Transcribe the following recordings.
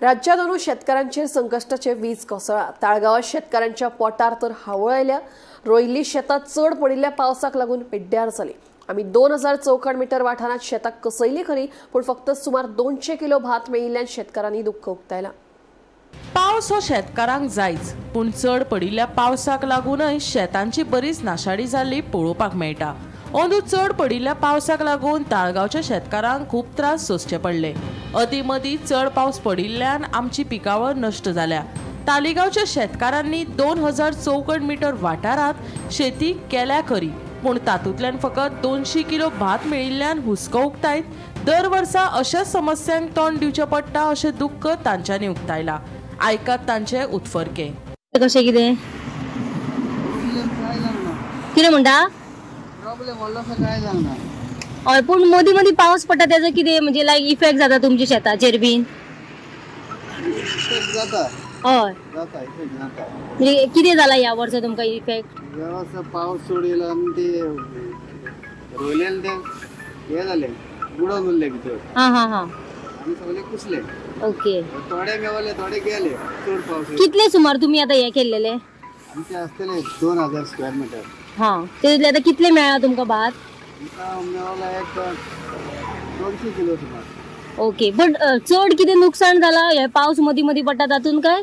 राज्यातून शेतकऱ्यांचेर संकश्टाचे वीज कोसळ्ळा। ताळगांवात शेतकऱ्यांच्या पोटार तर हावळ आयल्या। रोयिल्ली शेतां चड पडिल्ल्या पावसाक लागून पिड्ड्यार जाली। आमी 2000 चौखण मीटर वाठारांत शेतां कसयली खरी, पूण फक्त सुमार 200 किलो भात मेळिल्ल्यान शेतकारांनी दुख्ख उक्तायलां। पावस हो शेतकारांक जायच, पूण चड पडिल्ल्या पावसाक लागूनय शेतांची बरीच नाशाडी जाल्ली पळोवपाक मेळटा। अंदू चड पडिल्ल्या पावसाक लागून ताळगांवच्या शेतकारांक खूब त्रास सोंसचे पडले। अदीमदीं चड पावस पडिल्ल्यान आमची पिकावळ नश्ट जाल्या। तालिगांवच्या शेतकारांनी 2000 चौखण मीटर वाठारांत शेती केल्या खरी, पूण तातूंतल्यान फकत 200 किलो भात मेळिल्ल्यान हुस्को उक्तायत। दर वर्सा अशाच समस्यांक तोंड दिवचें पडटा अशें दुख्ख तांच्यांनी उक्तायलां। आयकात तांचे उतफर्के। कशें कितें कितें म्हणटा? प्रॉब्लेम व्हडलो काय जावना। हय, पूण मदीं मदीं पावस पडटा तेजो कितें म्हणजे लायक इफेक्ट जाता तुमच्या शेताचेर बीन? जाता। हय जाता, इफेक्ट जाता। म्हणजे कितें जाला ह्या वर्सा तुमकां इफेक्ट? ह्या वर्सा पावस चड येयलो आनी ते रोयलेले ते हे जाले, बुडोन उरले भितर। हां हां हां। आनी सगळे कुसले। ओके। थोडे मेवले, थोडे गेले चड पावस। कितले सुमार तुमी आतां हे केल्लेले? आमचे आसतले 2000 स्क्वेअर मीटर। हां, तेतूंतले आतां कितले मेळ्ळा तुमकां भात? आमकां मेवला एक 200 किलो सुमार। ओके, पण चड कितें नुकसाण जालां हे पावस मदीं मदीं पडटा तातूंत काय?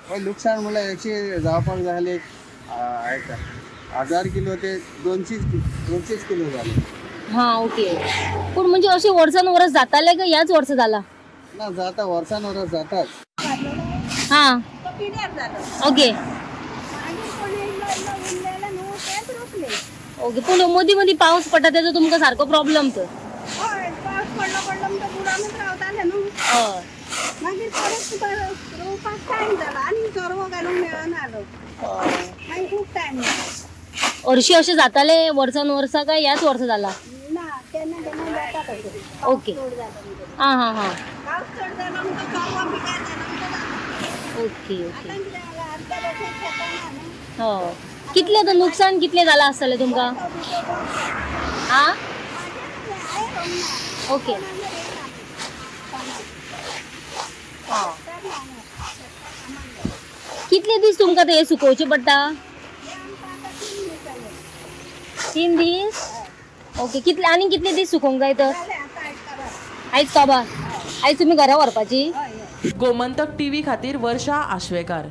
हय, नुकसाण म्हणल्यार एकशे जावपाक जाले 1000 किलो ते 200 किलो जाले। हां, ओके। पूण म्हणजे अशें वर्सान वर्स जाताले काय ह्याच वर्सा जाला? ना, जाता, वर्सान वर्स जातात। हां, ओके ओके। पूण मदीं मदीं पावस पडटा तेजो तुमकां सारको प्रॉब्लेम तर? हय, पावस पडलो म्हणटा बुडोनूच रावताले न्हू। हय, मागीर परत रोवपाक टायम जाला आनी चरवो घालूंक मेळनालो। मागीर खूब टायम जाला। हरशीं अशें जाताले वर्सान वर्सा काय ह्याच वर्सा जाला? ना, केन्ना केन्ना जाता तशें। ओके। चड जाता म्हणटकीर। हां हां हां। पावस चड जालो म्हणटा चरवो पिकार जालो म्हणटा जाता। Okay okay. आतां कितें जाला, आतां तशें शेतां ना न्हू। हय, कितले आतां नुकसाण कितले जाला आसतले तुमकां? आं, ओके। हां, कितले दीस तुमकां हे सुकोवचे पडटा? 3 दीस? ओके। कितले आनी कितले दीस सुकोवंक जाय तर? आयज काबार? आयज तुमी घरा व्हरपाची? गोमंतक टीव्ही खातीर वर्षा आश्वेकार।